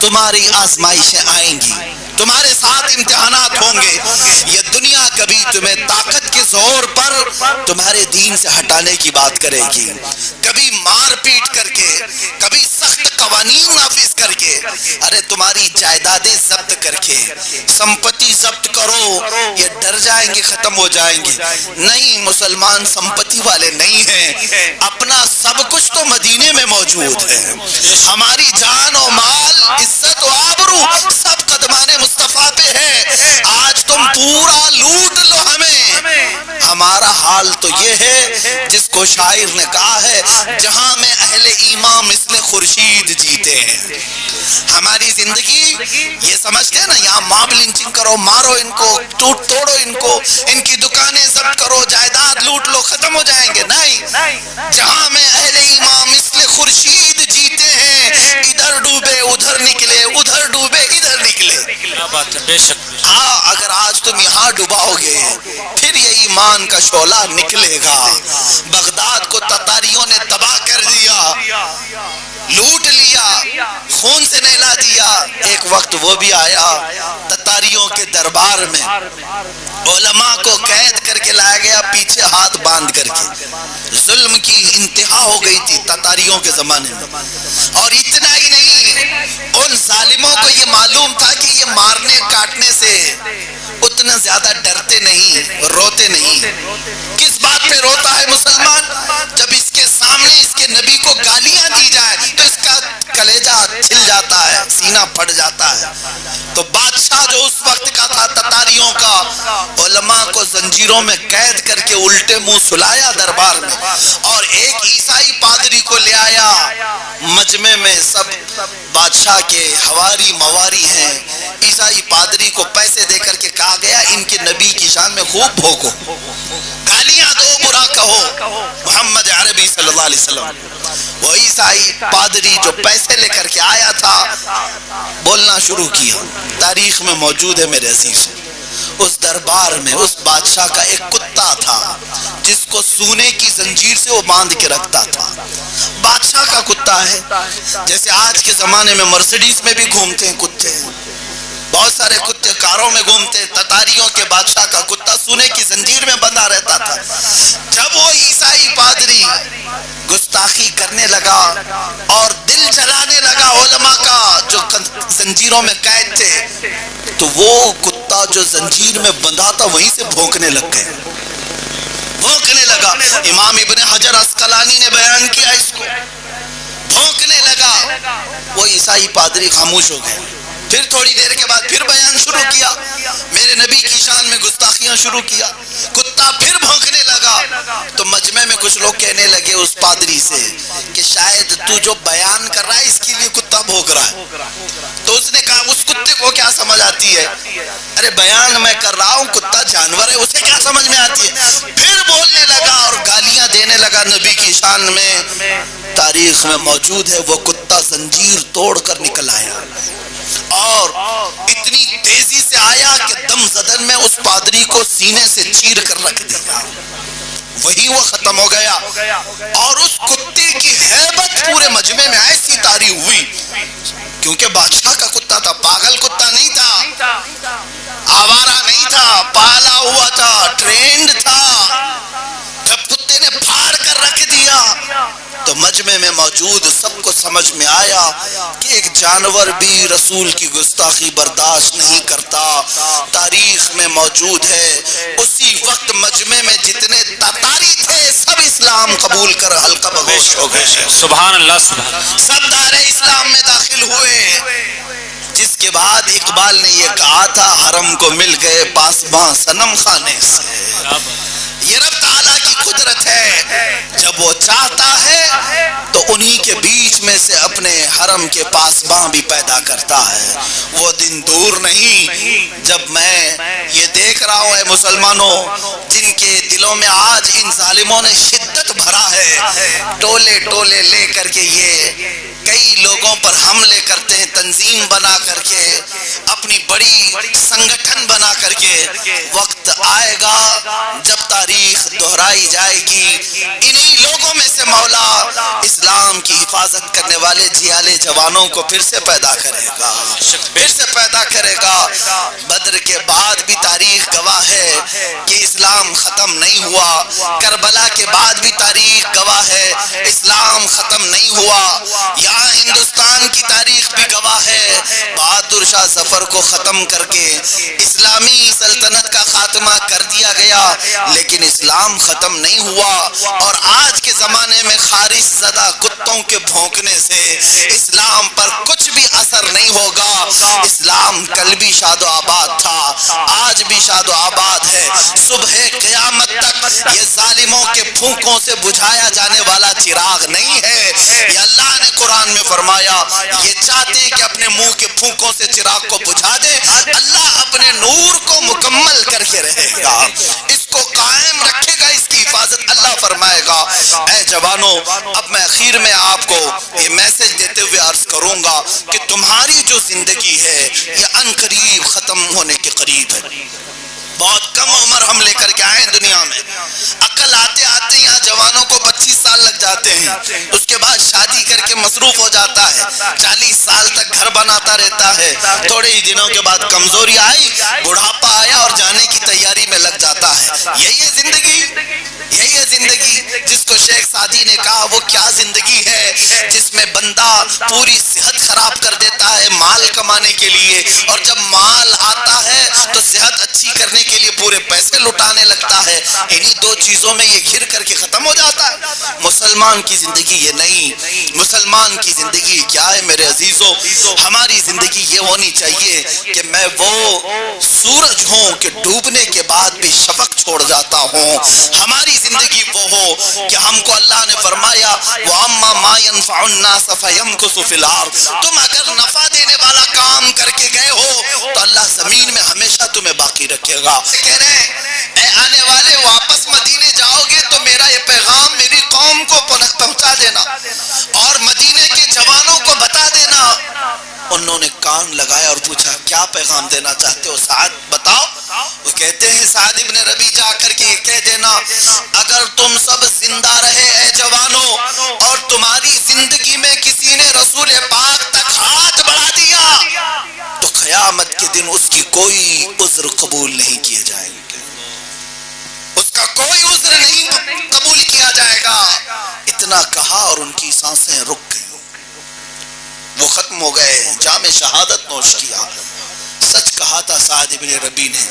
تمہاری آزمائشیں آئیں گی، تمہارے ساتھ امتحانات ہوں گے. یہ دنیا کبھی تمہیں طاقت کے زور پر تمہارے دین سے ہٹانے کی بات کرے گی، کبھی مار پیٹ کر کے، کبھی سخت قوانین نافذ کر کے، ارے تمہاری جائیدادیں ضبط کر کے، سمپتی ضبط کرو، یہ ڈر جائیں گے ختم ہو جائیں گے. نہیں، مسلمان سمپتی والے نہیں ہیں، اپنا سب کچھ تو مدینے میں موجود ہے. ہماری جان و مال، عزت و آبرو سب قدمان مصطفیٰ پہ ہے. آج تم پورا لوٹ لو ہمیں، ہمارا حال تو یہ ہے جس کو شاعر نے کہا ہے، جہاں میں اہل ایمان مثل خورشید جیتے ہیں. ہماری زندگی یہ سمجھتے ہیں نا، یہاں ماب لنچنگ کرو، مارو ان کو، توڑو ان کو، ان کی دکانیں ضبط کرو، جائیداد لوٹ لو، ختم ہو جائیں گے. نہیں، جہاں میں اہل ایمان مثل خورشید جیتے ہیں، ادھر ڈوبے ادھر نکلے، ادھر ڈوبے ادھر نکلے. کیا بات ہے، بے شک. ہاں، اگر آج تم یہاں ڈوباؤ گے پھر یہ ایمان کا شعلہ نکلے گا. بغداد کو تتاریوں نے تباہ کر دیا، لوٹ لیا، خون سے نہلا دیا. ایک وقت وہ بھی آیا تتاریوں کے دربار میں علماء کو قید کر کے لایا گیا، پیچھے ہاتھ باندھ کر کے. ظلم کی انتہا ہو گئی تھی تتاریوں کے زمانے میں. اور اتنا ہی نہیں، ان ظالموں کو یہ معلوم تھا کہ یہ مارنے کاٹنے سے اتنا زیادہ ڈرتے نہیں، روتے نہیں. کس بات پہ روتا ہے مسلمان؟ جب اس کے سامنے اس کے نبی کو گالیاں دی جائے تو اس کا کلیجہ چھل جاتا ہے، سینہ پھٹ جاتا ہے. تو بادشاہ جو اس وقت کا تھا تتاریوں کا، علماء کو زنجیروں میں قید کر کے الٹے منہ سلایا دربار میں، اور ایک عیسائی پادری کو لے آیا مجمع میں. سب بادشاہ کے ہواری مواری ہیں. عیسائی پادری کو پیسے دے کر کے کہا گیا ان کے نبی کی شان میں خوب بھوکو، گالیاں دو، برا کہو محمد عربی صلی اللہ علیہ وسلم. وہ عیسائی پادری جو پیسے لے کر کے آیا تھا بولنا شروع کیا. تاریخ میں موجود ہے میرے عزیز، اس دربار میں اس بادشاہ کا ایک کتا تھا جس کو سونے کی زنجیر سے وہ باندھ کے رکھتا تھا. بادشاہ کا کتا ہے، جیسے آج کے زمانے میں مرسیڈیز میں بھی گھومتے ہیں کتے، بہت سارے کتے کاروں میں گھومتے ہیں. تتاریوں کے بادشاہ کا کتا سونے کی زنجیر میں بندھا رہتا تھا. جب وہ عیسائی پادری گستاخی کرنے لگا اور دل جلانے لگا علماء کا جو زنجیروں میں قید تھے، تو وہ کتا جو زنجیر میں بندھا تھا وہیں سے بھونکنے لگ گئے، بھونکنے لگا. امام ابن حجر عسقلانی نے بیان کیا اس کو، بھونکنے لگا. وہ عیسائی پادری خاموش ہو گئے. پھر تھوڑی دیر کے بعد پھر بیان شروع کیا، میرے نبی کی شان میں گستاخیاں شروع کیا. کتا پھر بھونکنے لگا. تو مجمع میں کچھ لوگ کہنے لگے اس پادری سے کہ شاید تو جو بیان کر رہا ہے اس کے لیے کتا بھونک رہا ہے. تو اس نے کہا اس کتے کو کیا سمجھ آتی ہے؟ ارے بیان میں کر رہا ہوں، کتا جانور ہے، اسے کیا سمجھ میں آتی ہے؟ پھر بولنے لگا اور گالیاں دینے لگا نبی کی شان میں. تاریخ میں موجود ہے وہ کتا زنجیر توڑ کر نکل آیا، اور اتنی تیزی سے آیا کہ دم زدن میں اس پادری کو سینے سے چیر کر رکھ دیا. وہی وہ ختم ہو گیا. اور اس کتے کی ہیبت پورے مجمع میں ایسی طاری ہوئی، کیونکہ بادشاہ کا کتا تھا، پاگل کتا نہیں تھا، آوارہ نہیں تھا، پالا ہوا تھا، ٹرینڈ تھا. جب کتے نے پھاڑ کر رکھ دیا تو مجمع میں موجود سب کو سمجھ میں آیا کہ ایک جانور بھی رسول کی گستاخی برداشت نہیں کرتا. تاریخ میں موجود ہے اسی وقت مجمع میں جتنے تتاری تھے سب اسلام قبول کر حلقہ بگوش ہو گئے. سبحان اللہ، سبحان اللہ. سب دار اسلام میں داخل ہوئے. جس کے بعد اقبال نے یہ کہا تھا، حرم کو مل گئے پاسباں صنم خانے سے. یہ رب تعالیٰ کی قدرت ہے، جب وہ چاہتا ہے تو انہی کے بیچ میں سے اپنے حرم کے پاسباں بھی پیدا کرتا ہے. وہ دن دور نہیں جب میں یہ دیکھ رہا ہوں اے مسلمانوں، جن کے دلوں میں آج ان ظالموں نے شدت بھرا ہے، ٹولے ٹولے لے کر کے یہ کئی لوگوں پر حملے کرتے ہیں، تنظیم بنا کر کے، اپنی بڑی سنگٹھن بنا کر کے. وقت آئے گا جب تاریخ دہرائی جائے گی، انہی لوگوں میں سے مولا اسلام کی حفاظت کرنے والے جھیالے جوانوں کو پھر سے پیدا کرے گا، پھر سے پیدا کرے گا۔ بدر کے بعد بھی تاریخ گواہ ہے کہ اسلام ختم نہیں ہوا، کربلا کے بعد بھی تاریخ گواہ ہے اسلام ختم نہیں ہوا، یہاں ہندوستان کی تاریخ بھی گواہ ہے بہادر شاہ ظفر کو ختم کر کے اسلامی سلطنت کا خاتمہ کر دیا گیا، لیکن اسلام ختم نہیں ہوا۔ اور آج کے زمانے میں خارش زدہ کتوں کے بھونکنے سے اسلام پر کچھ بھی اثر نہیں ہوگا۔ اسلام کل بھی شاد و آباد تھا، آج بھی شاد و آباد ہے۔ صبح قیامت تک یہ ظالموں کے پھونکوں سے بجھایا جانے والا چراغ نہیں ہے۔ یہ اللہ نے قرآن میں فرمایا، یہ چاہتے ہیں کہ اپنے منہ کے پھونکوں سے چراغ کو بجھا دے، اللہ اپنے نور کو مکمل کر کے رہے گا، اس کو قائم رکھے گا، اس کی حفاظت اللہ فرمائے گا۔ اے جوانوں، اب میں اخیر میں آپ کو یہ میسج دیتے ہوئے عرض کروں گا کہ تمہاری جو زندگی ہے یہ ان قریب ختم ہونے کے قریب ہے۔ بہت کم عمر ہم لے کر کے آئے ہیں دنیا میں، عقل آتے آتے یہاں جوانوں کو 25 سال لگ جاتے ہیں، اس کے بعد شادی کر کے مصروف ہو جاتا ہے، 40 سال تک گھر بناتا رہتا ہے، تھوڑے ہی دنوں کے بعد کمزوری آئی، بڑھاپا آیا اور جانے کی تیاری میں لگ جاتا ہے۔ یہی ہے زندگی، یہی ہے زندگی جس کو شیخ سعدی نے کہا وہ کیا زندگی ہے جس میں بندہ پوری صحت خراب کر دیتا ہے مال کمانے کے لیے، اور جب مال آتا ہے تو صحت اچھی کرنے کے لیے پورے پیسے لٹانے لگتا ہے۔ انہی دو چیزوں میں یہ گھر کر کے ختم ہو جاتا ہے۔ مسلمان کی زندگی یہ نہیں، مسلمان کی زندگی کیا ہے میرے عزیزو؟ ہماری زندگی یہ ہونی چاہیے کہ میں وہ سورج ہوں کہ ڈوبنے کے بعد بھی شفق چھوڑ جاتا ہوں۔ ہماری زندگی وہ ہو کہ ہم کو اللہ نے فرمایا وَأَمَّا مَا يَنْفَعُ النَّاسَ فَيَمْكُثُ فِي الْأَرْضِ، تم اگر نفع دینے والا کام کر کے گئے ہو تو اللہ زمین میں ہمیشہ تمہیں باقی رکھے گا۔ کہہ رہے ہیں اے آنے والے واپس مدینے جاؤ گے تو میرا یہ پیغام میری قوم کو پہنچا دینا اور مدینے کے جوانوں کو بتا دینا۔ انہوں نے کان لگایا اور پوچھا کیا پیغام دینا چاہتے ہو سعد، بتاؤ۔ وہ کہتے ہیں سعد ابن ربی جا کر کے یہ کہہ دینا اگر تم سب زندہ رہے اے جوانوں اور تمہاری زندگی میں کسی نے رسول پاک تک ہاتھ بڑھا دیا تو قیامت کے دن اس کی کوئی عذر قبول نہیں کیے جائیں گے، اس کا کوئی عذر نہیں قبول کیا جائے گا۔ اتنا کہا اور ان کی سانسیں رک گئیں، وہ ختم ہو گئے، جام شہادت نوش کیا۔ سچ کہا تھا سعد ابن ربی نے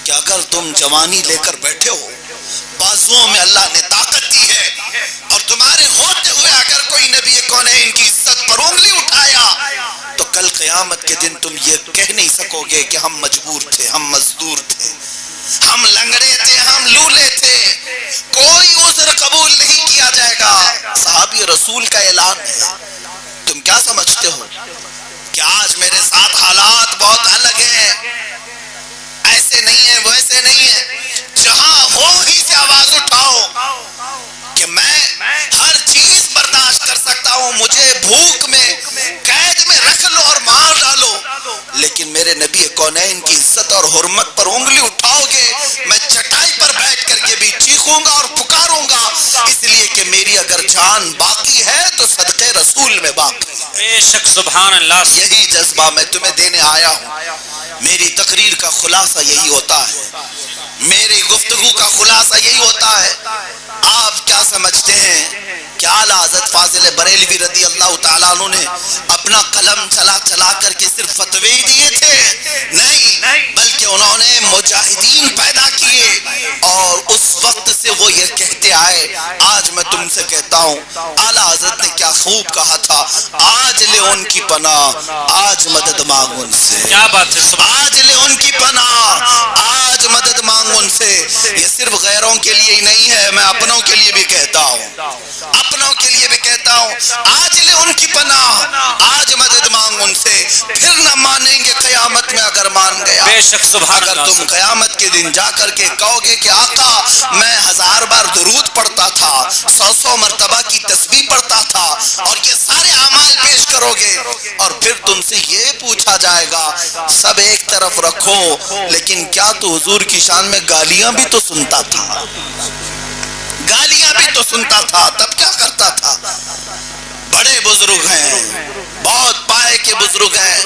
کہ اگر تم جوانی لے کر بیٹھے ہو، بازوؤں میں اللہ نے طاقت دی ہے، اور تمہارے ہوتے ہوئے اگر کوئی نبی کونین کی عزت پر انگلی اٹھایا تو کل قیامت کے دن تم یہ کہہ نہیں سکو گے کہ ہم مجبور تھے، ہم مزدور تھے، ہم لنگڑے تھے، ہم لولے تھے، کوئی عذر قبول نہیں کیا جائے گا۔ صحابی رسول کا اعلان ہے۔ تم کیا سمجھتے ہو کہ آج میرے ساتھ حالات بہت الگ ہیں، ایسے نہیں ہیں، ویسے نہیں ہیں؟ جہاں ہو وہیں سے آواز اٹھاؤ کہ میں ہر چیز برداشت کر سکتا ہوں، مجھے بھوک میں قید میں رکھ لو اور مار ڈالو، لیکن میرے نبی کونین کی عزت اور حرمت پر انگلی اٹھاؤ گے میں چٹائی پر بیٹھ کر کے بھی چیخوں گا اور پکاروں گا، اس لیے کہ میری اگر جان باقی ہے تو صدقے رسول میں باقی ہے۔ بے شک سبحان اللہ۔ یہی جذبہ میں تمہیں دینے آیا ہوں۔ میری تقریر کا خلاصہ یہی ہوتا ہے، میری گفتگو کا خلاصہ یہی ہوتا ہے۔ آپ کیا سمجھتے ہیں کہ اعلیٰ حضرت فاضل بریلوی رضی اللہ تعالیٰ عنہ نے اپنا قلم چلا چلا کر کے صرف فتوے ہی دیے تھے؟ نہیں، بلکہ انہوں نے مجاہدین پیدا کیے، اور اس وقت سے وہ یہ کہتے آئے۔ آج میں تم سے کہتا ہوں اعلیٰ حضرت نے کیا خوب کہا تھا، آج لے ان کی پناہ، آج مدد مانگ ان سے۔ کیا بات ہے، آج لے ان کی پناہ، آج مدد مانگ ان سے۔ یہ صرف غیروں کے لیے ہی نہیں ہے، میں اپنوں کے لیے بھی کہتا ہوں، اپنوں کے لیے بھی کہتا ہوں، آج لے ان کی پناہ، آج مدد مانگ ان سے، پھر نہ مانیں گے قیامت میں اگر مان گیا۔ بے شک سبحان اگر اللہ۔ تم قیامت کے دن جا کر کے کہو گے کہ آقا میں 1000 بار درود پڑھتا تھا، 100 مرتبہ کی تسبیح پڑھتا تھا، اور یہ سارے اعمال پیش کرو گے، اور پھر تم سے یہ پوچھا جائے گا سب ایک طرف رکھو لیکن کیا تو حضور کی شان میں گالیاں بھی تو سنتا تھا، گالیاں بھی تو سنتا تھا، تب کیا کرتا تھا؟ بڑے بزرگ ہیں، بہت پائے کے بزرگ ہیں،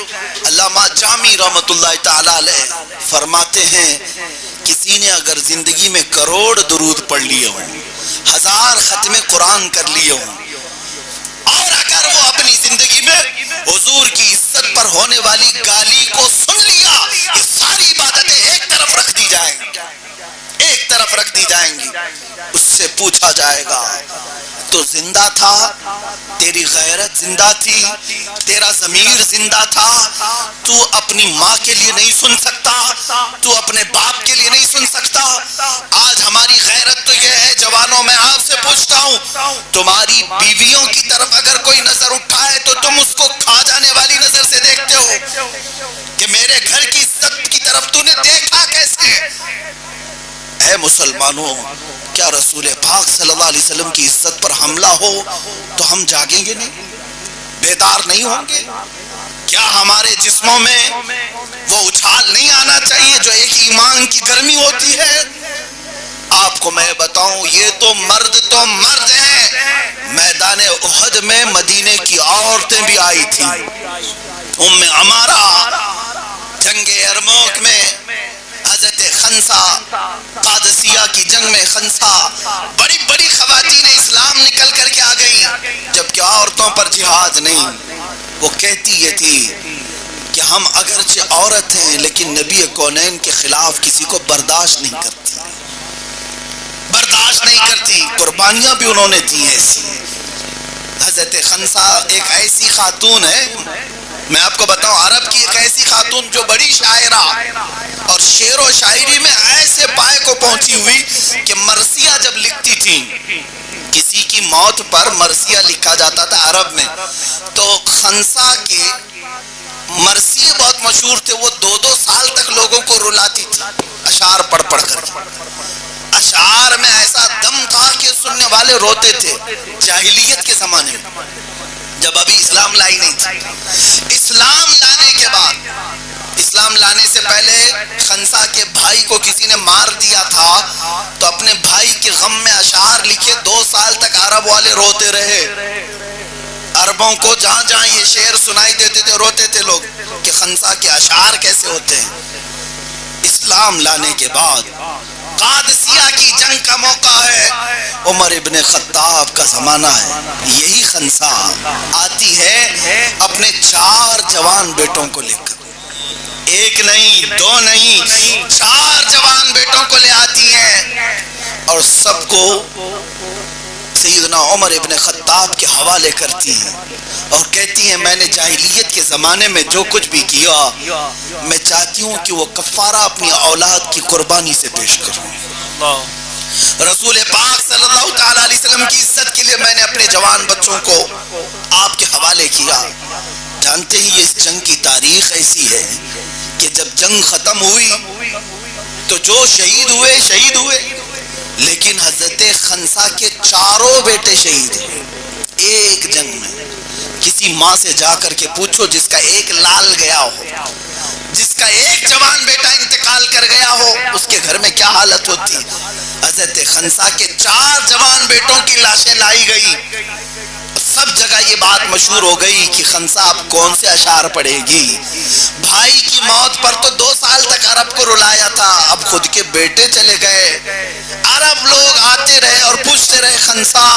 علامہ جامی رحمت اللہ تعالی علیہ فرماتے ہیں کسی نے اگر زندگی میں کروڑ درود پڑھ لیے ہوں، 1000 ختم قرآن کر لیے ہوں، اور اگر وہ اپنی زندگی میں حضور کی عزت پر ہونے والی گالی کو سن لیا، یہ ساری عبادتیں ایک طرف رکھ دی جائیں گی، ایک طرف رکھ دی جائیں گی۔ اس سے پوچھا جائے گا تو زندہ تھا، تیری غیرت زندہ تھی، تیرا ضمیر زندہ تھا، تو اپنی ماں کے لیے نہیں سن سکتا، تو اپنے باپ کے لیے نہیں سن سکتا؟ آج ہماری غیرت تو یہ ہے، جوانوں میں آپ سے پوچھتا ہوں، تمہاری بیویوں کی طرف اگر کوئی نظر اٹھائے تو تم اس کو کھا جانے والی نظر سے دیکھتے ہو کہ میرے گھر کی عزت کی طرف تو نے دیکھا کیسے؟ اے مسلمانوں، کیا رسول پاک صلی اللہ علیہ وسلم کی عزت پر حملہ ہو تو ہم جاگیں گے نہیں، بیدار نہیں ہوں گے؟ کیا ہمارے جسموں میں وہ اچھال نہیں آنا چاہیے جو ایک ایمان کی گرمی ہوتی ہے؟ آپ کو میں بتاؤں، یہ تو مرد ہیں۔ میدان احد میں مدینے کی عورتیں بھی آئی تھیں، ام عمارہ، جنگ یرموک میں حضرت خنسا، قادسیہ کی جنگ میں خنسا، بڑی بڑی خواتین اسلام نکل کر کے آ گئی، جبکہ عورتوں پر جہاد نہیں۔ وہ کہتی یہ تھی کہ ہم اگرچہ عورت ہیں لیکن نبی کونین کے خلاف کسی کو برداشت نہیں کرتی، برداشت نہیں کرتی۔ قربانیاں بھی انہوں نے دی ایسی۔ حضرت خنسا ایک ایسی خاتون ہے، میں آپ کو بتاؤں، عرب کی ایک ایسی خاتون جو بڑی شاعرہ اور شعر و شاعری میں ایسے پائے کو پہنچی ہوئی کہ مرثیہ جب لکھتی تھی، کسی کی موت پر مرثیہ لکھا جاتا تھا عرب میں، تو خنسا کے مرثیے بہت مشہور تھے، وہ 2 سال تک لوگوں کو رلاتی تھی اشعار پڑھ پڑھ کر۔ اشعار میں ایسا دم تھا کہ سننے والے روتے تھے، جاہلیت کے زمانے میں، جب ابھی اسلام لائی نہیں تھی۔ اسلام لانے کے بعد، اسلام لانے سے پہلے خنسا کے بھائی کو کسی نے مار دیا تھا تو اپنے بھائی کے غم میں اشعار لکھے، 2 سال تک عرب والے روتے رہے۔ عربوں کو جہاں جہاں یہ شعر سنائی دیتے تھے روتے تھے لوگ کہ خنسا کے اشعار کیسے ہوتے ہیں۔ اسلام لانے کے بعد قادسیہ کی جنگ کا موقع ہے، عمر ابن خطاب کا زمانہ ہے، یہی خنسا آتی ہے اپنے 4 جوان بیٹوں کو لے کر، 1 نہیں 2 نہیں 4 جوان بیٹوں کو لے آتی ہیں، اور سب کو سیدنا عمر ابن خطاب کے حوالے کرتی ہیں اور کہتی ہیں میں نے جاہلیت کے زمانے میں جو کچھ بھی کیا، میں چاہتی ہوں کہ وہ کفارہ اپنی اولاد کی قربانی سے پیش کروں۔ رسول پاک صلی اللہ تعالی علیہ وسلم کی عزت کے لیے میں نے اپنے جوان بچوں کو آپ کے حوالے کیا۔ جانتے ہی اس جنگ کی تاریخ ایسی ہے کہ جب جنگ ختم ہوئی تو جو شہید ہوئے، لیکن حضرت خنسا کے 4 بیٹے شہید ہوئے ایک جنگ میں۔ کسی ماں سے جا کر کے پوچھو جس کا ایک لال گیا ہو، جس کا ایک جوان بیٹا انتقال کر گیا ہو، اس کے گھر میں کیا حالت ہوتی۔ حضرت خنسا کے 4 جوان بیٹوں کی لاشیں لائی گئی، سب جگہ یہ بات مشہور ہو گئی کہ خنسا اب کون سے اشعار پڑھے گی۔ بھائی کی موت پر تو 2 سال تک عرب کو رلایا تھا، اب خود کے بیٹے چلے گئے، عرب لوگ آتے رہے اور پوچھتے رہے خنسا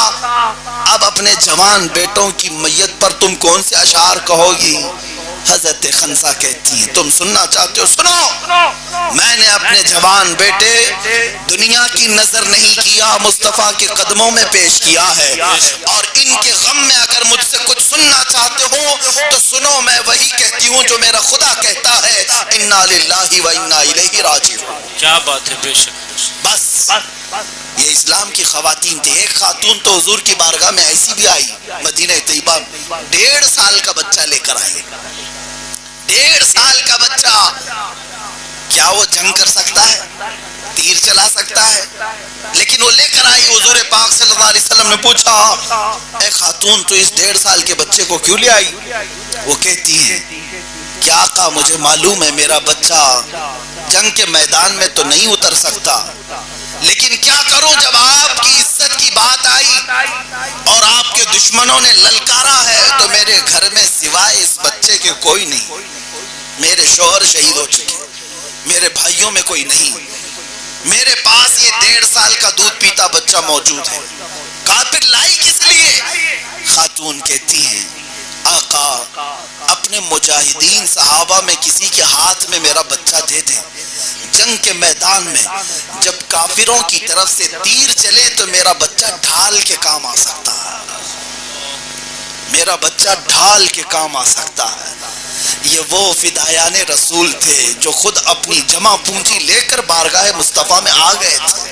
اب اپنے جوان بیٹوں کی میت پر تم کون سے اشعار کہو گی؟ حضرت خنسا کہتی ہے تم سننا چاہتے ہو سنو، میں نے اپنے جوان بیٹے دنیا کی نظر نہیں کیا، مصطفیٰ کے قدموں میں پیش کیا ہے، اور ان کے غم میں اگر مجھ سے کچھ سننا چاہتے ہو تو سنو، میں وہی کہتی ہوں جو میرا خدا کہتا ہے، انا للہ و انا الیہ راجعون۔ کیا بات ہے، بے شک۔ بس یہ اسلام کی خواتین تھی۔ ایک خاتون تو حضور کی بارگاہ میں ایسی بھی آئی مدینہ طیبہ، 1.5 سال کا بچہ لے کر آئی، 1.5 سال کا بچہ۔ کیا وہ جنگ کر سکتا ہے، تیر چلا سکتا ہے؟ لیکن وہ لے کر آئی۔ حضور پاک صلی اللہ علیہ وسلم نے پوچھا اے خاتون تو اس 1.5 سال کے بچے کو کیوں لے آئی؟ وہ کہتی ہیں کہ آقا مجھے معلوم ہے میرا بچہ جنگ کے میدان میں تو نہیں اتر سکتا، لیکن کیا کروں جب آپ کی عزت کی بات آئی اور آپ کے دشمنوں نے للکارا ہے تو میرے گھر میں سوائے اس بچے کے کوئی نہیں. میرے شوہر شہید ہو چکے, میرے بھائیوں میں کوئی نہیں, میرے پاس یہ 1.5 سال کا دودھ پیتا بچہ موجود ہے. کہا پھر لائی کس لیے؟ خاتون کہتی ہیں آقا اپنے مجاہدین صحابہ میں کسی کے ہاتھ میں میرا بچہ دے دیں. جنگ کے میدان میں جب کافروں کی طرف سے تیر چلے تو میرا بچہ ڈھال کے کام آ سکتا ہے, میرا بچہ ڈھال کے کام آ سکتا ہے. یہ وہ فدایان رسول تھے جو خود اپنی جمع پونجی لے کر بارگاہ مصطفیٰ میں آ گئے تھے.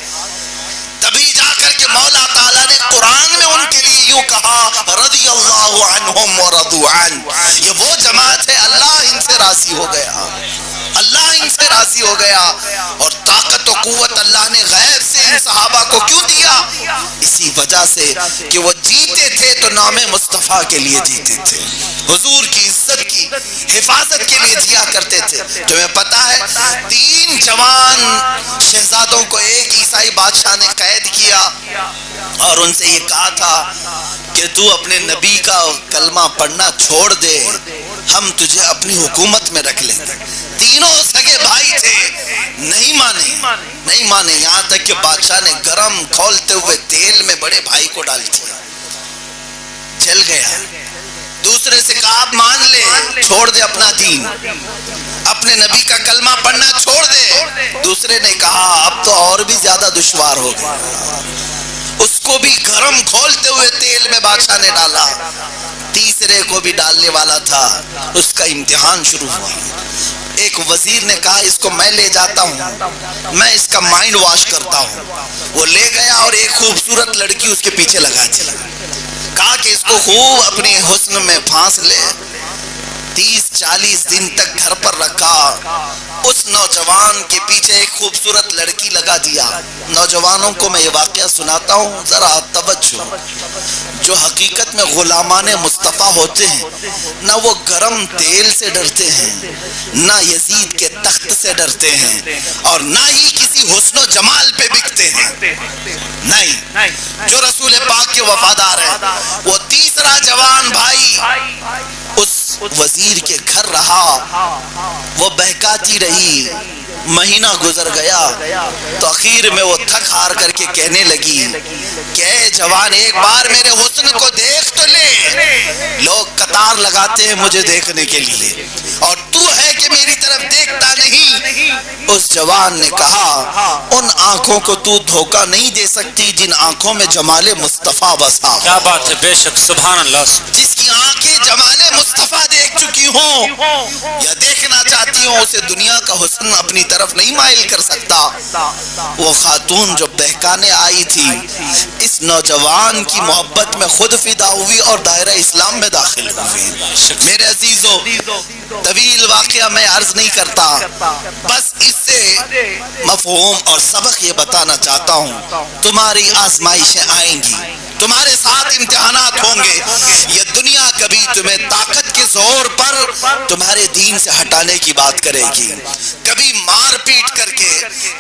تبھی جا کر کے مولا تعالیٰ نے قرآن میں ان کے لیے یوں کہا رضی اللہ عنہم ورضوا عنہ. یہ وہ جماعت ہے اللہ ان سے راضی ہو گیا, اللہ ان سے راضی ہو گیا. اور طاقت و قوت اللہ نے غیب سے ان صحابہ کو کیوں دیا؟ اسی وجہ سے کہ وہ جیتے تھے تو نام مصطفیٰ کے لیے جیتے تھے, حضور کی عزت کی حفاظت کے لیے جیا کرتے تھے. تمہیں پتا ہے 3 جوان شہزادوں کو ایک عیسائی بادشاہ نے قید کیا اور ان سے یہ کہا تھا کہ تو اپنے نبی کا کلمہ پڑھنا چھوڑ دے, ہم تجھے اپنی حکومت میں رکھ لیں گے. تینوں سگے بھائی تھے, نہیں مانے. یہاں تک کہ بادشاہ نے گرم کھولتے ہوئے تیل میں بڑے بھائی کو ڈال دیا, جل گیا. دوسرے سے کہا آپ مان لے, چھوڑ دے اپنا دین, اپنے نبی کا کلمہ پڑھنا چھوڑ دے. دوسرے نے کہا اب تو اور بھی زیادہ دشوار ہو گیا. اس کو بھی گرم کھولتے ہوئے تیل میں بادشاہ نے ڈالا. تیسرے کو بھی ڈالنے والا تھا, اس کا امتحان شروع ہوا. ایک وزیر نے کہا اس کو میں لے جاتا ہوں, میں اس کا مائنڈ واش کرتا ہوں. وہ لے گیا اور ایک خوبصورت لڑکی اس کے پیچھے لگا دی. کہا کہ اس کو خوب اپنے حسن میں پھانس لے. 30-40 دن تک گھر پر رکھا. اس نوجوان کے پیچھے ایک خوبصورت لڑکی لگا دیا. نوجوانوں کو میں یہ واقعہ سناتا ہوں, ذرا توجہ. جو حقیقت میں غلامان مصطفیٰ ہوتے ہیں نہ وہ گرم تیل سے ڈرتے ہیں, نہ یزید کے تخت سے ڈرتے ہیں, اور نہ ہی کسی حسن و جمال پہ بکتے ہیں. نہیں, جو رسول پاک کے وفادار ہیں. وہ تیسرا جوان بھائی اس وزیر کے گھر رہا, وہ بہکاتی رہی. مہینہ گزر گیا تو اخیر میں وہ تھک ہار کر کے کہنے لگی کہ اے جوان ایک بار میرے حسن کو دیکھ تو لے. لوگ قطار لگاتے ہیں مجھے دیکھنے کے لیے اور تو ہے کہ میری طرف دیکھتا نہیں. اس جوان نے کہا ان آنکھوں کو تو دھوکہ نہیں دے سکتی جن آنکھوں میں جمال مصطفیٰ بسا. کیا بات ہے, بے شک, سبحان اللہ. جس کی آنکھیں جمال مصطفیٰ دیکھ چکی ہوں یا دیکھنا چاہتی ہوں اسے دنیا کا حسن اپنی طرف نہیں مائل کر سکتا. وہ خاتون جو بہکانے آئی تھی اس نوجوان کی محبت میں خود فدا ہوئی اور دائرہ اسلام میں داخل ہوئی. میرے عزیزو, طویل واقعہ میں عرض نہیں کرتا, بس اس سے مفہوم اور سبق یہ بتانا چاہتا ہوں تمہاری آزمائشیں آئیں گی, تمہارے ساتھ امتحانات ہوں گے. یہ دنیا کبھی تمہیں طاقت کے زور پر تمہارے دین سے ہٹانے کی بات کرے گی, کبھی مار پیٹ کر کے,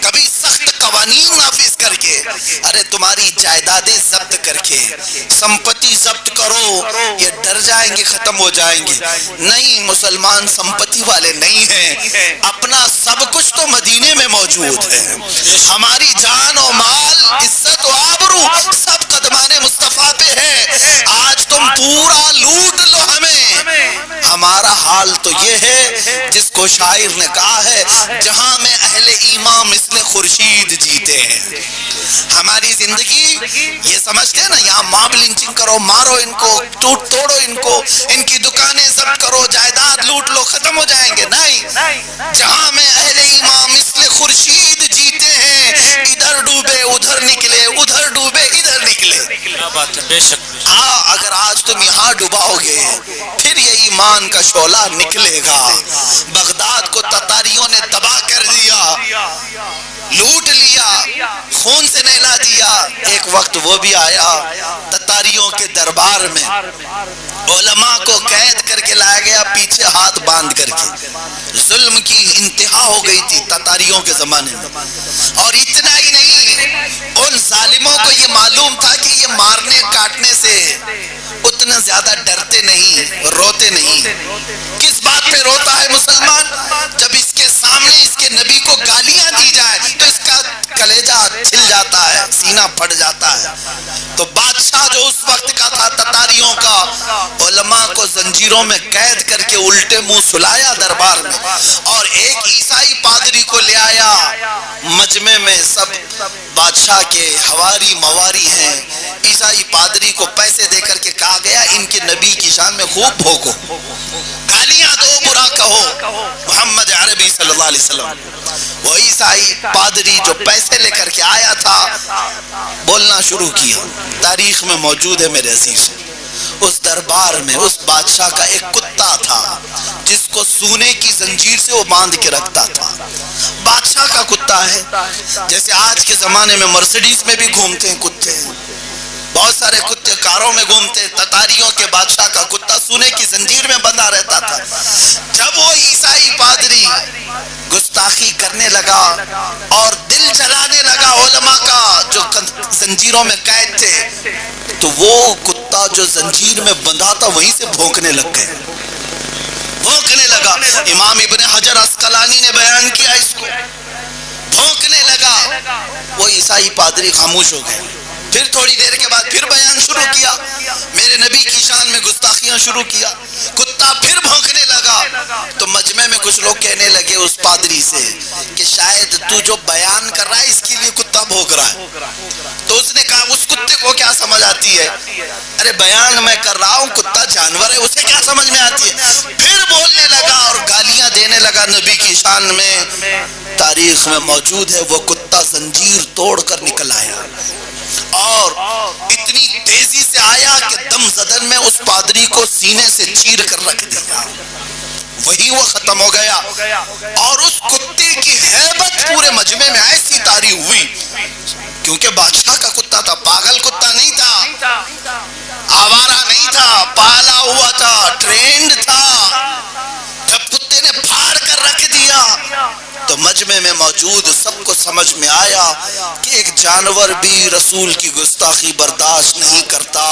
کبھی سخت قوانین نافذ کر کے, ارے تمہاری جائیدادیں ضبط کر کے, سمپتی ضبط کرو, یہ ڈر جائیں گے ختم ہو جائیں گے. نہیں, مسلمان سمپتی والے نہیں ہیں, اپنا سب کچھ تو مدینے میں موجود ہے. ہماری جان و مال, عزت و آبرو سب قدمان مصطفیٰ پہ ہے. آج تم پورا لوٹ لو ہمیں, ہمارا حال تو یہ ہے جس کو شاعر نے کہا ہے جہاں میں اہل ایمان مثل خورشید جیتے ہیں. ہماری زندگی یہ سمجھتے ہیں نا یہاں ماب لنچنگ کرو, مارو ان کو, توڑو ان کو, ان کی دکانیں ضبط کرو, جائیداد لوٹ لو, ختم ہو جائیں گے. نہیں, جہاں میں اہل ایمان مثل خورشید جیتے ہیں, ادھر ڈوبے ادھر نکلے, ادھر ڈوبے ادھر نکلے. کیا بات ہے, بے شک. اگر آج تم یہاں ڈوباؤ گے پھر یہ ایمان کا شعلہ نکلے گا. بغداد کو تتاریوں نے تباہ کر دیا, لوٹ لیا, خون سے نہلا دیا. ایک وقت وہ بھی آیا تتاریوں کے دربار میں علماء کو قید کر کے لایا گیا, پیچھے ہاتھ باندھ کر کے. ظلم کی انتہا ہو گئی تھی تتاریوں کے زمانے میں. اور اتنا ہی نہیں, ان ظالموں کو یہ معلوم تھا کہ یہ مارنے کاٹنے سے اتنا زیادہ ڈرتے نہیں، روتے نہیں۔ کس بات پہ روتا ہے مسلمان؟ جب اس کے سامنے اس کے نبی کو گالیاں دی جائے تو اس کا کلیجہ کھل جاتا ہے، سینہ پھٹ جاتا ہے۔ تو بادشاہ جو اس وقت کا تھا تتاریوں کا، علماء کو زنجیروں میں قید کر کے الٹے منہ سلایا دربار میں، اور ایک عیسائی پادری کو لے آیا مجمع میں۔ سب بادشاہ کے حواری مواری ہیں، عیسائی پادری کو پیسے دے کر کے کہا گیا ان کے نبی کی شان میں خوب بھوکو، گالیاں دو، برا کہو محمد عربی صلی اللہ علیہ وسلم۔ وہ عیسائی پادری جو پیسے لے کر کے آیا تھا بولنا شروع کیا۔ تاریخ میں موجود ہے میرے عزیز، اس دربار میں اس بادشاہ کا ایک کتا تھا جس کو سونے کی زنجیر سے وہ باندھ کے رکھتا تھا۔ بادشاہ کا کتا ہے، جیسے آج کے زمانے میں مرسیڈیز میں بھی گھومتے ہیں کتے، بہت سارے کتے کاروں میں گھومتے، تتاریوں کے بادشاہ کا کتا سونے کی زنجیر میں بندھا رہتا تھا۔ جب وہ عیسائی پادری گستاخی کرنے لگا اور دل جلانے لگا علماء کا جو زنجیروں میں قید تھے، تو وہ کتا جو زنجیر میں بندھا تھا وہیں سے بھونکنے لگ گئے، بھونکنے لگا۔ امام ابن حجر عسقلانی نے بیان کیا اس کو، بھونکنے لگا۔ وہ عیسائی پادری خاموش ہو گئے۔ پھر تھوڑی دیر کے بعد پھر بیان شروع کیا، میرے نبی کی شان میں گستاخیاں شروع کیا، کتا پھر بھونکنے لگا۔ تو مجمع میں کچھ لوگ کہنے لگے اس پادری سے کہ شاید تو جو بیان کر رہا ہے اس کے لیے کتا بھونک رہا ہے۔ تو اس نے کہا اس کتے کو کیا سمجھ آتی ہے؟ ارے بیان میں کر رہا ہوں، کتا جانور ہے، اسے کیا سمجھ میں آتی ہے؟ پھر بولنے لگا اور گالیاں دینے لگا نبی کی شان میں۔ تاریخ میں موجود ہے وہ کتا زنجیر توڑ کر نکل آیا، اور اتنی تیزی سے آیا کہ دم زدن میں اس پادری کو سینے سے چیر کر رکھ دیا، وہی وہ ختم ہو گیا۔ اور اس کتے کی ہیبت پورے مجمع میں ایسی طاری ہوئی، کیونکہ بادشاہ کا کتا تھا، پاگل کتا نہیں تھا، آوارہ نہیں تھا، پالا ہوا تھا، ٹرینڈ تھا۔ جب کتے نے پھاڑ کر رکھ دیا تو مجمع میں موجود سب کو سمجھ میں آیا کہ ایک جانور بھی رسول کی گستاخی برداشت نہیں کرتا۔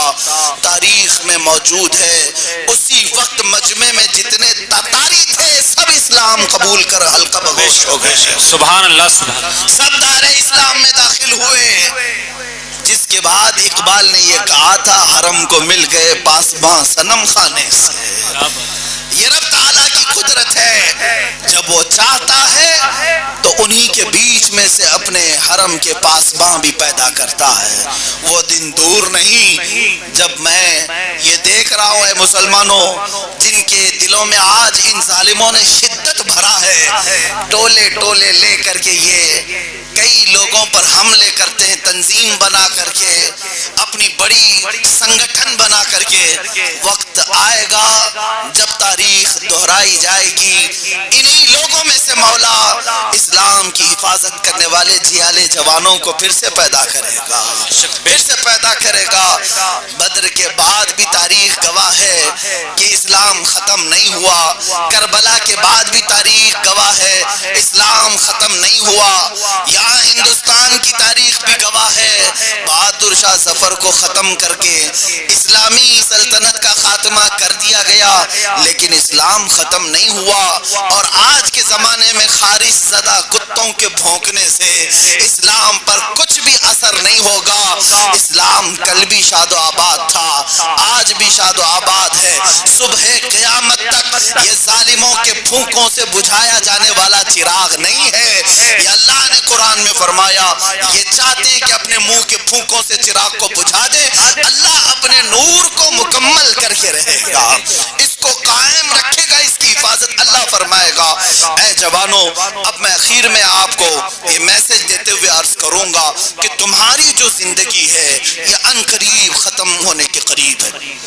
تاریخ میں موجود ہے اسی وقت مجمع میں جتنے تتاری تھے سب اسلام قبول کر حلقہ بگوش ہو گئے، سبحان اللہ، سبحان اللہ۔ سب دار اسلام میں داخل ہوئے۔ جس کے بعد اقبال نے یہ کہا تھا حرم کو مل گئے پاسباں صنم خانے سے۔ یہ رب تعالیٰ کی قدرت ہے، جب وہ چاہتا ہے تو انہی کے بیچ میں سے اپنے حرم کے پاسباں بھی پیدا کرتا ہے۔ وہ دن دور نہیں جب میں یہ دیکھ رہا ہوں اے مسلمانوں، جن کے دلوں میں آج ان ظالموں نے شدت بھرا ہے، ٹولے ٹولے لے کر کے یہ کئی لوگوں پر حملے کرتے ہیں، تنظیم بنا کر کے، اپنی بڑی سنگٹھن بنا کر کے۔ وقت آئے گا جب تاریخ دہرائی جائے گی، انہی لوگوں میں سے مولا اسلام کی حفاظت کرنے والے جھیالے جوانوں کو پھر سے پیدا کرے گا، پھر سے پیدا کرے گا۔ بدر کے بعد بھی تاریخ گواہ ہے کہ اسلام ختم نہیں ہوا، کربلا کے بعد بھی تاریخ گواہ ہے اسلام ختم نہیں ہوا، یہاں ہندوستان کی تاریخ بھی گواہ ہے بہادر شاہ ظفر کو ختم کر کے اسلامی سلطنت کا خاتمہ کر دیا گیا، لیکن اسلام ختم نہیں ہوا۔ اور آج کے زمانے میں خارش زدہ کتوں کے بھونکنے سے اسلام پر کچھ بھی اثر نہیں ہوگا۔ اسلام کل بھی شاد و آباد تھا، آج بھی شاد و آباد ہے، صبح قیامت تک یہ ظالموں کے پھونکوں سے بجھایا جانے والا چراغ نہیں ہے۔ یہ اللہ نے قرآن میں فرمایا، یہ چاہتے ہیں کہ اپنے منہ کے پھونکوں سے چراغ کو بجھا دے، اللہ اپنے نور کو مکمل کر کے رہے گا، اس کو قائم رکھے گا، اس کی حفاظت اللہ فرمائے گا۔ اے جوانوں، اب میں اخیر میں آپ کو یہ میسج دیتے ہوئے عرض کروں گا کہ تمہاری جو زندگی ہے یہ ان قریب ختم ہونے کے قریب ہے۔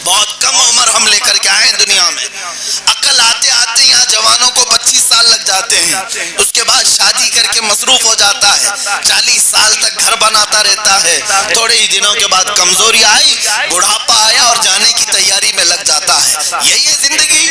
بہت کم عمر ہم لے کر کے آئے ہیں دنیا میں، عقل آتے آتے یہاں جوانوں کو 25 سال لگ جاتے ہیں، اس کے بعد شادی کر کے مصروف ہو جاتا ہے، 40 سال تک گھر بناتا رہتا ہے، تھوڑے ہی دنوں کے بعد کمزوری آئی، بڑھاپا آیا اور جانے کی تیاری میں لگ جاتا ہے۔ یہی ہے زندگی،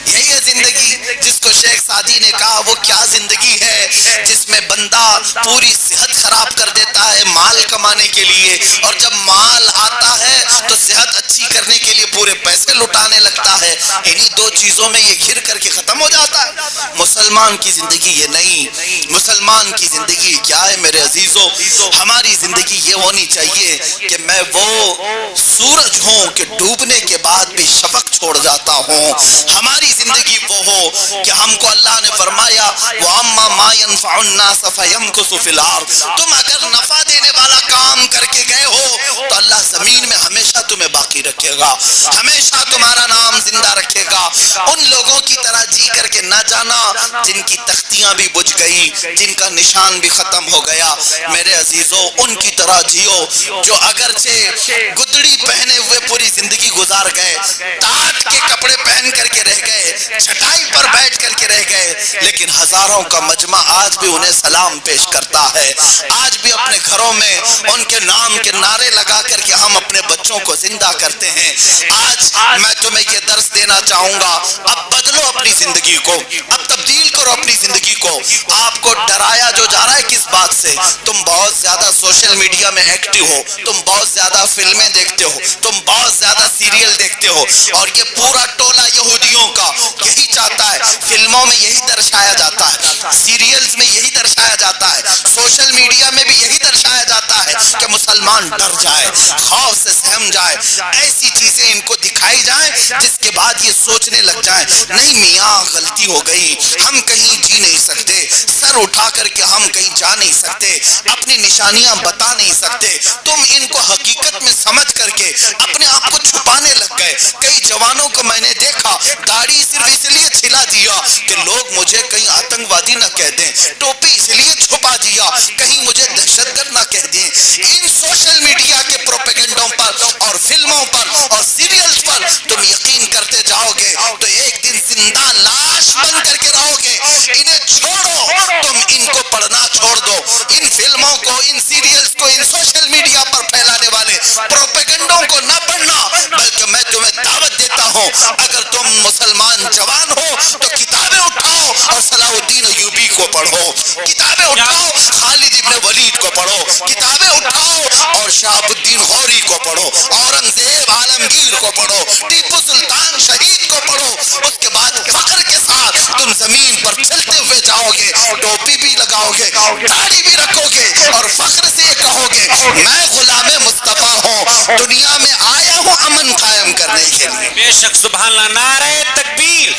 یہی ہے زندگی جس کو شیخ سعدی نے کہا وہ کیا زندگی ہے جس میں بندہ پوری صحت خراب کر دیتا ہے مال کمانے کے لیے، اور جب مال آتا ہے تو صحت اچھی کرنے کے لیے پورے پیسے لٹانے لگتا ہے۔ انہی دو چیزوں میں یہ گھر کر کے ختم ہو جاتا ہے۔ مسلمان کی زندگی یہ نہیں، مسلمان کی زندگی کیا ہے میرے عزیزو؟ ہماری زندگی یہ ہونی چاہیے کہ میں وہ سورج ہوں کہ ڈوبنے کے بعد بھی شفق چھوڑ جاتا ہوں۔ ہماری زندگی وہ ہو کہ ہم کو اللہ نے فرمایا وَأَمَّا مَا يَنْفَعُ النَّاسَ فَيَمْكُثُ فِي الْأَرْضِ، تم اگر نفع دینے والا کام کر کے گئے ہو تو اللہ زمین میں ہمیشہ تمہیں باقی رکھے گا، ہمیشہ تمہارا نام زندہ رکھے گا۔ ان لوگوں کی طرح جی کر کے نہ جانا جن کی تختیاں بھی بجھ گئی، جن کا نشان بھی ختم ہو گیا۔ میرے عزیزو ان کی طرح جیو جو اگرچہ گدڑی پہنے ہوئے پوری زندگی گزار گئے، ٹاٹ کے کپڑے پہن کر کے رہ گئے، چٹائی پر بیٹھ کر کے رہ گئے، لیکن ہزاروں کا مجمع آج بھی انہیں سلام پیش کرتا ہے۔ آج بھی اپنے گھروں میں ان کے نام کے نعرے لگا کر کے ہم اپنے بچوں کو زندہ کرتے ہیں۔ آج میں تمہیں یہ درس دینا چاہوں گا، اب بدلو اپنی زندگی کو، اب تبدیل کرو اپنی زندگی کو۔ آپ کو ڈرایا جو جا رہا ہے کس بات سے؟ تم بہت زیادہ سوشل میڈیا میں ایکٹیو ہو، تم بہت زیادہ فلمیں دیکھتے ہو، تم بہت زیادہ سیریل دیکھتے ہو، اور یہ پورا ٹولہ یہودیوں کا یہی چاہتا ہے۔ فلموں میں یہی درشایا جاتا ہے، سیریلز میں یہی درشایا جاتا ہے، سوشل میڈیا میں بھی یہی درشایا جاتا ہے کہ مسلمان ڈر جائے، خوف سے سہم جائے، ایسی چیزیں ان کو دکھائی جائیں جس کے بعد یہ سوچنے لگ جائیں نہیں میاں غلطی ہو گئی، ہم کہیں جی نہیں سکتے، سر اٹھا کر کے ہم کہیں جا نہیں سکتے، اپنی نشانیاں بتا نہیں سکتے۔ تم ان کو حقیقت میں سمجھ کر کے اپنے آپ کو چھپانے لگ گئے۔ کئی جوانوں کو میں نے دیکھا داڑھی صرف اس لیے چھلا دیا کہ لوگ مجھے کہیں آتنکوادی نہ کہہ دیں، ٹوپی اس لیے چھپا دیا کہیں مجھے دہشت گرد نہ کہہ دیں۔ ان سوشل میڈیا کے پروپیگنڈوں پر اور فلموں پر اور سیریلز پر تم یقین کرتے جاؤ گے تو ایک دن زندہ لاش بن کر کے رہو گے۔ انہیں چھوڑو، تم ان کو پڑھنا چھوڑ دو، ان فلموں کو، ان سیریلز کو، ان سوشل میڈیا پر پھیلانے والے پروپیگنڈوں کو نہ پڑھنا، بلکہ میں تمہیں دعوت دیتا ہوں اگر تم مسلمان جوان ہو تو کتابیں اٹھاؤ اور صلاح الدین ایوبی کو پڑھو، کتابیں اٹھاؤ خالد ابن ولید کو پڑھو، کتابیں اٹھاؤ اور شہاب الدین غوری کو پڑھو، اورنگزیب عالمگیر کو پڑھو، ٹیپو سلطان شہید کو پڑھو۔ اس کے بعد فخر کے ساتھ تم زمین پر چلتے ہوئے جاؤ گے، ٹوپی بھی لگاؤ گے، داڑھی بھی رکھو گے، اور فخر سے یہ کہو گے میں غلام مصطفیٰ ہوں، دنیا میں آیا ہوں امن قائم کرنے کے لیے۔ بے شک سبحان اللہ، نعرہ تکبیر،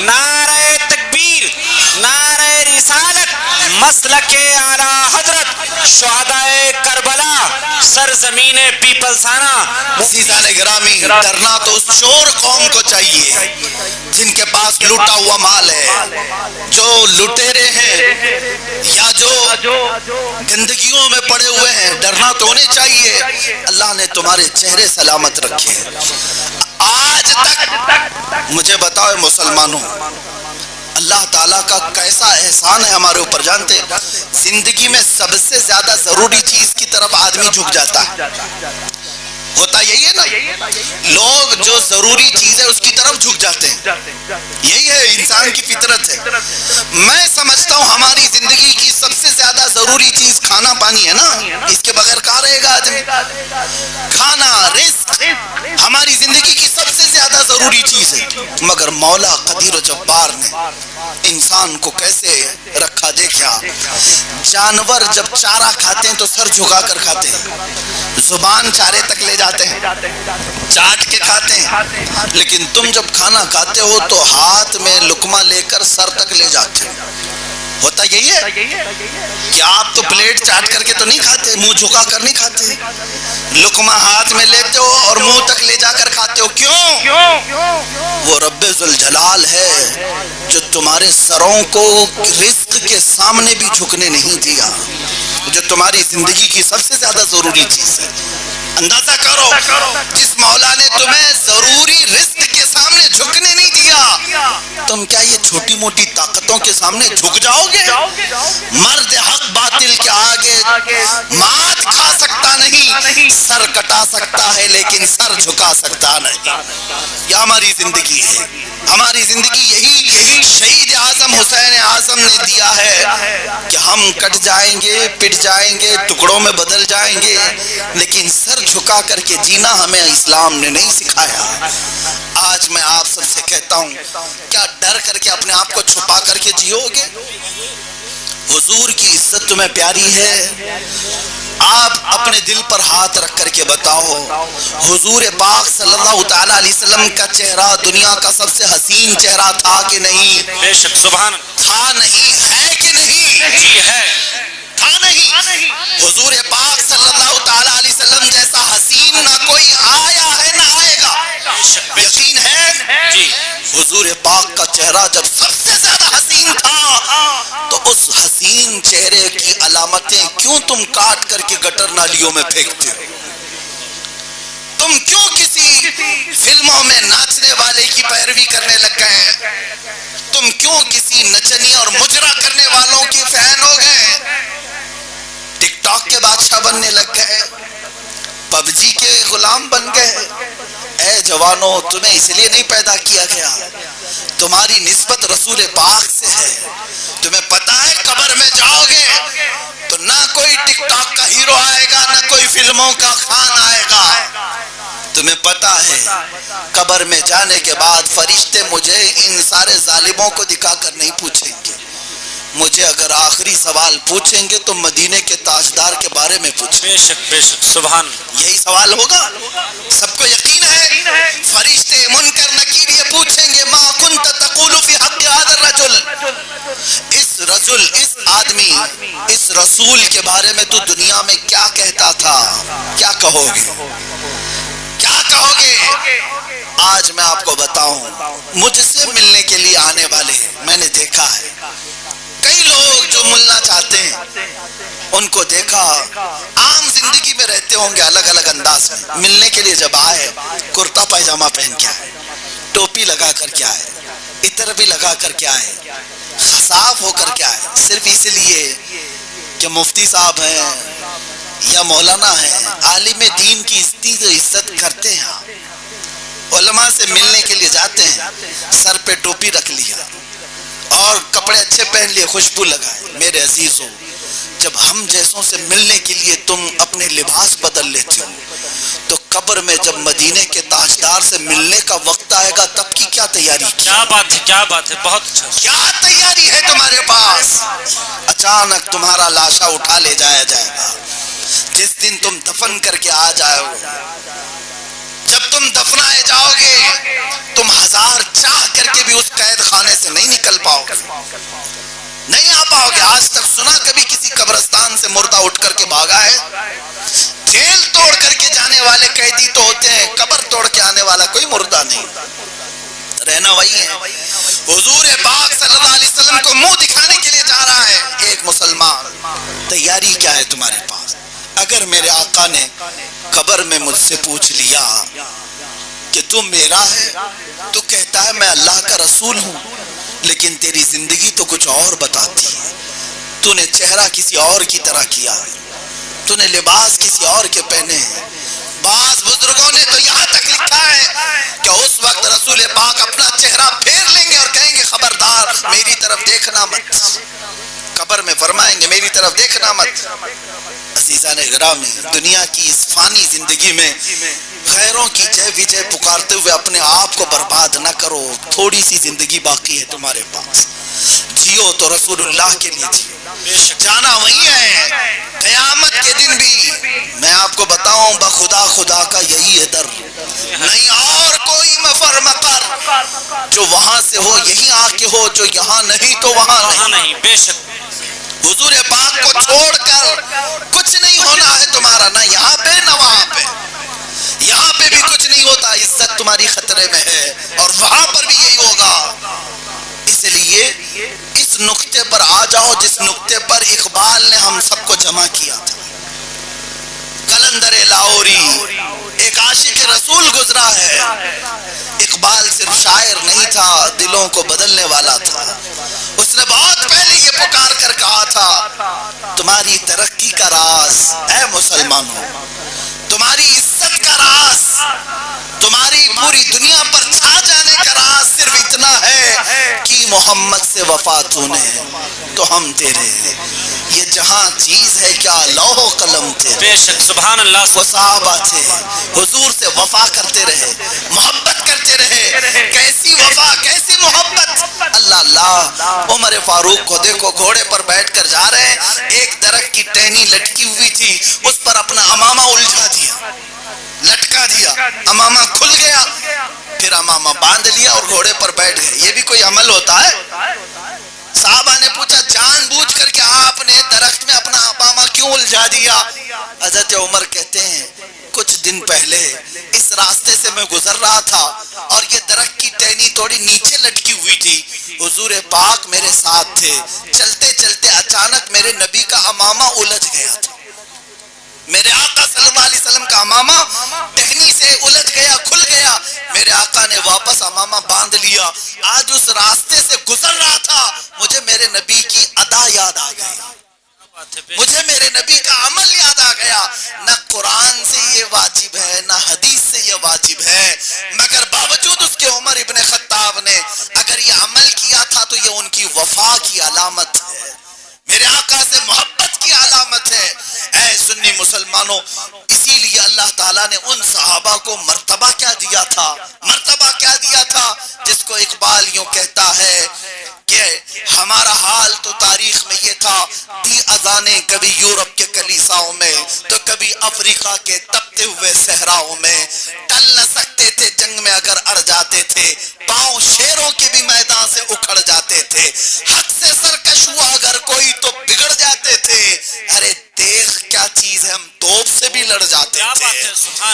نعرہ تکبیر، نعرہ رسالت، مسلک اعلیٰ حضرت شہدائے کربلا، سرزمین پیپلسانہ۔ عزیزان گرامی، ڈرنا تو اس چور قوم کو چاہیے جن کے پاس لوٹا ہوا مال ہے، جو لٹیرے ہیں یا جو گندگیوں میں پڑے ہوئے ہیں، ڈرنا تو انہیں چاہیے۔ اللہ نے تمہارے چہرے سلامت رکھے۔ آج تک مجھے بتاؤ مسلمانوں، اللہ تعالیٰ کا کیسا احسان ہے ہمارے اوپر، جانتے زندگی میں سب سے زیادہ ضروری چیز کی طرف آدمی جھک جاتا ہے، ہوتا یہی ہے نا، لوگ جو ضروری چیز ہے اس کی طرف جھک جاتے ہیں، یہی ہے انسان کی فطرت ہے۔ میں سمجھتا ہوں ہماری زندگی کی سب سے زیادہ ضروری چیز کھانا پانی ہے نا، اس کے بغیر کہاں رہے گا آدمی؟ کھانا، رزق ہماری زندگی کی سب سے زیادہ ضروری چیز ہے، مگر مولا قدیر و جبار نے انسان کو کیسے رکھا دیکھا۔ جانور جب چارہ کھاتے ہیں تو سر جھکا کر کھاتے ہیں، زبان چارے تک لے جاتے ہیں، چاٹ کے کھاتے ہیں، لیکن تم جب کھانا کھاتے ہو تو ہاتھ میں لقمہ لے کر سر تک لے جاتے ہیں، ہوتا یہی ہے کہ آپ تو پلیٹ چاٹ کر کے تو نہیں کھاتے، منہ جھکا کر نہیں کھاتے، لقمہ ہاتھ میں لیتے ہو اور منہ تک لے جا کر کھاتے ہو۔ کیوں؟ وہ رب ذوالجلال ہے جو تمہارے سروں کو رزق کے سامنے بھی جھکنے نہیں دیا، جو تمہاری زندگی کی سب سے زیادہ ضروری چیز ہے۔ اندازہ کرو جس مولا نے تمہیں ضروری رزق کے سامنے جھکنے نہیں دیا، تم کیا یہ چھوٹی موٹی طاقتوں کے سامنے جھک جاؤ گے؟ مرد حق باطل کے آگے مات کھا سکتا نہیں، سر کٹا سکتا ہے لیکن سر جھکا سکتا نہیں۔ یہ ہماری زندگی ہے، ہماری زندگی یہی شہید اعظم حسین اعظم نے دیا ہے کہ ہم ہم کٹ جائیں گے، پٹ جائیں گے، ٹکڑوں میں بدل جائیں گے، لیکن سر جھکا کر کے جینا ہمیں اسلام نے نہیں سکھایا۔ آج میں آپ سب سے کہتا ہوں، کیا ڈر کر کے اپنے آپ کو چھپا کر کے جیو گے؟ حضور کی عزت تمہیں پیاری ہے؟ آپ اپنے دل پر ہاتھ رکھ کر کے بتاؤ، حضور پاک صلی اللہ تعالیٰ علیہ وسلم کا چہرہ دنیا کا سب سے حسین چہرہ تھا کہ نہیں؟ بے شک، سبحان تھا نہیں، ہے کہ نہیں؟ جی ہے، تھا نہیں۔ حضور پاک صلی اللہ تعالیٰ علیہ وسلم جیسا حسین نہ کوئی آیا ہے نہ آئے گا، یقین ہے؟ جی حضور پاک کا چہرہ جب سب سے زیادہ حسین تھا تو اس حسین چہرے کی علامتیں کیوں تم کاٹ کر کے گٹر نالیوں میں پھینکتے ہو؟ تم کیوں کسی فلموں میں ناچنے والے کی پیروی کرنے لگ گئے؟ تم کیوں کسی نچنی اور مجرا کرنے والوں کی فین ہو گئے؟ ٹک ٹاک کے بادشاہ بننے لگ گئے، پب جی کے غلام بن گئے۔ اے جوانوں، تمہیں اس لیے نہیں پیدا کیا گیا، تمہاری نسبت رسول پاک سے ہے۔ تمہیں پتہ ہے قبر میں جاؤ گے تو نہ کوئی ٹک ٹاک کا ہیرو آئے گا، نہ کوئی فلموں کا خان آئے گا۔ تمہیں پتہ ہے قبر میں جانے کے بعد فرشتے مجھے ان سارے ظالموں کو دکھا کر نہیں پوچھیں گے، مجھے اگر آخری سوال پوچھیں گے تو مدینے کے تاجدار کے بارے میں پوچھیں گے۔ بے شک بے شک، سبحان یہی سوال ہوگا، سب کو یقین ہے؟ فرشتے منکر نکیر یہ پوچھیں گے، ما کنت تقول فی حق هذا الرجل، اس آدمی، اس رسول کے بارے میں تو دنیا میں کیا کہتا تھا؟ کیا کہو گے؟ کیا کہو گے؟ آج میں آپ کو بتاؤں، مجھ سے ملنے کے لیے آنے والے میں نے دیکھا ہے، کئی لوگ جو ملنا چاہتے ہیں ان کو دیکھا، عام زندگی میں رہتے ہوں گے الگ الگ انداز میں، ملنے کے لیے جب آئے کرتا پائجامہ پہن کے آئے، ٹوپی لگا کر کے آئے، عطر بھی لگا کر کے آئے، صاف ہو کر کے آئے، صرف اس لیے کہ مفتی صاحب ہیں یا مولانا ہیں، عالم دین کی عزت کرتے ہیں، علماء سے ملنے کے لیے جاتے ہیں، سر پہ ٹوپی رکھ لیا اور کپڑے اچھے پہن لیے، خوشبو لگائے۔ میرے عزیزوں، جب ہم جیسوں سے ملنے کے لیے تم اپنے لباس بدل لیتے ہو تو قبر میں جب مدینے کے تاجدار سے ملنے کا وقت آئے گا تب کی کیا تیاری کی؟ کیا بات ہے، کیا بات ہے، بہت اچھا۔ کیا تیاری ہے تمہارے پاس؟ اچانک تمہارا لاشا اٹھا لے جایا جائے گا، جس دن تم دفن کر کے آ جاؤ، جب تم دفنائے جاؤ گے تم ہزار چاہ کر کے بھی اس قید خانے سے نہیں نکل پاؤ گے، نہیں آ پاؤ گے۔ آج تک سنا کبھی کسی قبرستان سے مردہ اٹھ کر کے بھاگا ہے؟ جیل توڑ کر کے جانے والے قیدی تو ہوتے ہیں، قبر توڑ کے آنے والا کوئی مردہ نہیں، رہنا وہی ہے۔ حضور پاک صلی اللہ علیہ وسلم کو منہ دکھانے کے لیے جا رہا ہے ایک مسلمان، تیاری کیا ہے تمہارے پاس؟ اگر میرے آقا نے قبر میں مجھ سے پوچھ لیا کہ تو میرا ہے، تو کہتا ہے میں اللہ کا رسول ہوں، لیکن تیری زندگی تو کچھ اور بتاتی ہے، تو نے چہرہ کسی اور کی طرح کیا ہے، تو نے لباس کسی اور کے پہنے ہیں۔ بعض بزرگوں نے تو یہاں تک لکھا ہے کہ اس وقت رسول پاک اپنا چہرہ پھیر لیں گے اور کہیں گے خبردار میری طرف دیکھنا مت، قبر میں فرمائیں گے میری طرف دیکھنا مت۔ عزیزان گرامی، دنیا کی اس فانی زندگی میں خیروں کی جے وجے پکارتے ہوئے اپنے آپ کو برباد نہ کرو، تھوڑی سی زندگی باقی ہے تمہارے پاس، جیو تو رسول اللہ کے لیے جیو، جانا وہی ہے۔ قیامت کے دن بھی میں آپ کو بتاؤں، بخدا خدا کا یہی ہے در، نہیں اور کوئی مفر مقر، جو وہاں سے ہو یہی آ کے ہو، جو یہاں نہیں تو وہاں نہیں۔ بے شک، حضور پاک کو چھوڑ کر کچھ نہیں ہونا ہے تمہارا، نہ یہاں پہ نہ وہاں پہ، یہاں پہ بھی کچھ نہیں ہوتا، عزت تمہاری خطرے میں ہے، اور وہاں پر بھی یہی ہوگا۔ اس لیے اس نقطے پر آ جاؤ جس نقطے پر اقبال نے ہم سب کو جمع کیا تھا۔ قلندر لاہوری ایک عاشق رسول گزرا ہے، اقبال صرف شاعر نہیں تھا، دلوں کو بدلنے والا تھا۔ اس نے بہت پہلے یہ پکار کر کہا تھا، تمہاری ترقی کا راز اے مسلمانوں، تمہاری عزت کا راز، تمہاری پوری دنیا پر چھا جانے کا راز صرف اتنا ہے کہ محمد سے وفا تو نے تو ہم تیرے، یہ جہاں چیز ہے کیا لوح و قلم تھے. بے شک سبحان اللہ. وہ صحابہ تھے حضور سے وفا کرتے رہے, محبت کرتے رہے. کیسی وفا, کیسی محبت. اللہ اللہ, عمر فاروق کو دیکھو گھوڑے پر بیٹھ کر جا رہے ہیں, ایک درخت کی ٹہنی لٹکی ہوئی تھی, اس پر اپنا امامہ الجھا دیا, لٹکا دیا, امامہ کھل گیا, پھر امامہ باندھ لیا اور گھوڑے پر بیٹھ گئے. یہ بھی کوئی عمل ہوتا ہے؟ صحابہ نے پوچھا جان بوجھ کر کہ آپ نے درخت میں اپنا امامہ کیوں الجھا دیا؟ حضرت عمر کہتے ہیں کچھ دن پہلے اس راستے سے میں گزر رہا تھا اور یہ درخت کی ٹہنی تھوڑی نیچے لٹکی ہوئی تھی, حضور پاک میرے ساتھ تھے, چلتے چلتے اچانک میرے نبی کا امامہ الجھ گیا تھا, میرے آقا صلی اللہ علیہ وسلم کا امامہ ٹہنی سے الجھ گیا, کھل گیا. میرے آقا نے واپس امامہ باندھ لیا. آج اس راستے سے گزر رہا تھا, مجھے میرے نبی کی ادا یاد آ گئی, مجھے میرے نبی کا عمل یاد آ گیا. نہ قرآن سے یہ واجب ہے, نہ حدیث سے یہ واجب ہے, مگر باوجود اس کے عمر ابن خطاب نے اگر یہ عمل کیا تھا تو یہ ان کی وفا کی علامت ہے, میرے آقا سے محبت کی علامت ہے. اے سنی مسلمانوں, اسی لیے اللہ تعالیٰ نے ان صحابہ کو مرتبہ کیا دیا تھا, مرتبہ کیا دیا تھا, جس کو اقبال یوں کہتا ہے کہ ہمارا حال تو تاریخ میں یہ تھا, دی اذانیں کبھی یورپ کے کلیساؤں میں تو کبھی افریقہ کے تپتے ہوئے صحراؤں میں, ٹل نہ سکتے تھے جنگ میں اگر اڑ جاتے تھے, پاؤں شیروں کے بھی میدان سے اکھڑ جاتے تھے, حق سے سرکش ہوا اگر کوئی تو بگڑ جاتے تھے, ارے دیکھ کیا چیز ہے, ہم توپ سے بھی لڑ جاتے تھے.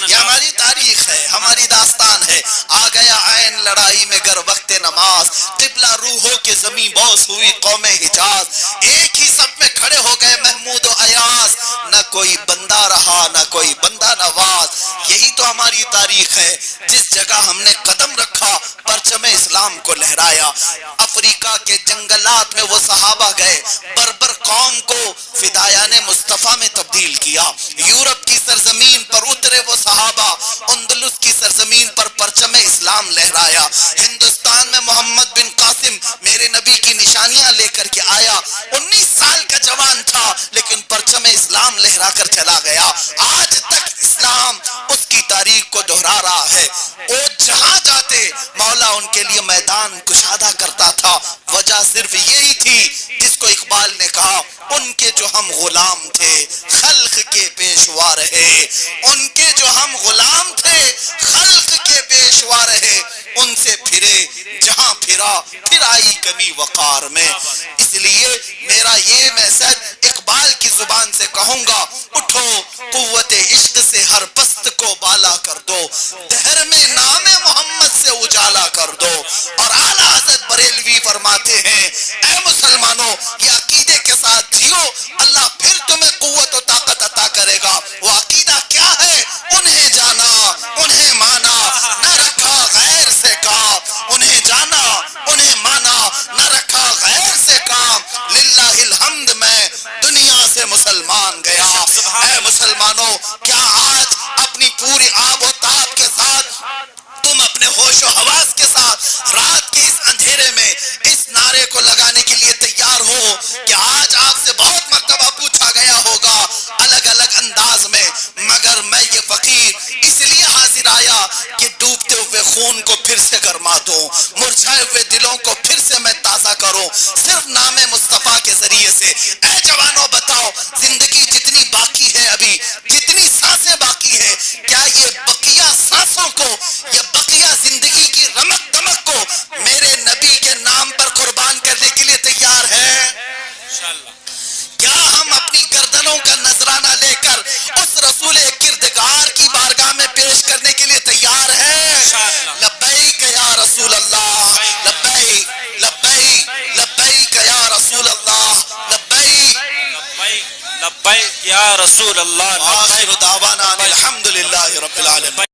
یہ ہماری تاریخ ہے, ہماری داستان ہے. آ گیا عین لڑائی میں گر وقت نماز, قبلہ روحوں کی زمین بوس ہوئی قوم حجاز, ایک ہی سب میں کھڑے ہو گئے محمود و ایاز, نہ کوئی بندہ رہا نہ کوئی بندہ نواز. یہی تو ہماری تاریخ ہے, جس جگہ ہم نے قدم رکھا پرچم اسلام کو لہرایا. افریقہ کے جنگلات میں وہ صحابہ گئے, بربر قوم کو فدایان مصطفیٰ میں تبدیل کیا. یورپ کی سرزمین پر اترے وہ صحابہ, اندلس کی سرزمین پر پرچم اسلام لہرایا. ہندوستان میں محمد بن قاسم میرے نبی کی نشانیاں لے کر کے آیا, 19 سال کا جوان تھا لیکن پرچم اسلام لہرا کر چلا گیا. آج تک اسلام اس کی تاریخ کو دہرا رہا ہے. وہ جہاں جاتے مولا ان کے لیے میدان کشادہ کرتا تھا. وجہ صرف یہی تھی جس کو اقبال نے کہا, ان کے جو ہم غلام تھے خلق کے پیشوا رہے, ان کے جو ہم غلام تھے خلق کے پیشوا رہے, ان سے پھرے جہاں پھرا پھر آئی کمی وقار میں. اس لیے میرا یہ میسج اقبال کی زبان سے کہوں گا, اٹھو قوت عشق سے ہر پست کو بالا کر دو, دہر میں نام محمد سے اجالا کر دو. اور اعلیٰ حضرت بریلوی فرماتے ہیں, اے مسلمانوں یہ عقیدے کے ساتھ جیو, اللہ پھر تمہیں قوت و طاقت عطا کرے گا. وہ عقیدہ کیا ہے, انہیں جانا انہیں مانا نہ رکھا غیر سے کام, انہیں جانا انہیں مانا نہ رکھا غیر سے کام. للہ الحمد میں دنیا سے مسلمان گیا. اے مسلمانوں, کیا آج اپنی پوری آب و تاب کے ساتھ تم اپنے ہوش و حواس کے ساتھ رات کے اس اندھیرے میں اس نعرے کو لگانے کے لیے تیار ہو کہ آج آپ سے بہت مرتبہ پوچھا گیا ہوگا الگ الگ انداز میں, مگر میں یہ فقیر اس لیے حاضر آیا کہ ڈوبتے ہوئے خون کو پھر سے گرما دوں, مرجھائے ہوئے دلوں کو پھر سے میں تازہ کروں صرف نام مصطفیٰ کے ذریعے سے. اے جوانوں بتاؤ, زندگی جتنی باقی ہے, ابھی جتنی سانسیں باقی ہے, کیا یہ بقیہ سانسوں کو, یہ بقیہ زندگی کی رمق دمق کو میرے نبی کے نام پر قربان کرنے کے لیے تیار ہے؟ کیا ہم اپنی گردنوں کا نذرانہ لے کر اس رسول کردگار کی بارگاہ میں پیش کرنے کے لیے تیار ہیں؟ لبیک یا رسول اللہ, لبیک لبیک لبیک یا رسول اللہ, لبیک لبیک یا رسول اللہ. آخر دعوانا الحمدللہ رب العالمین.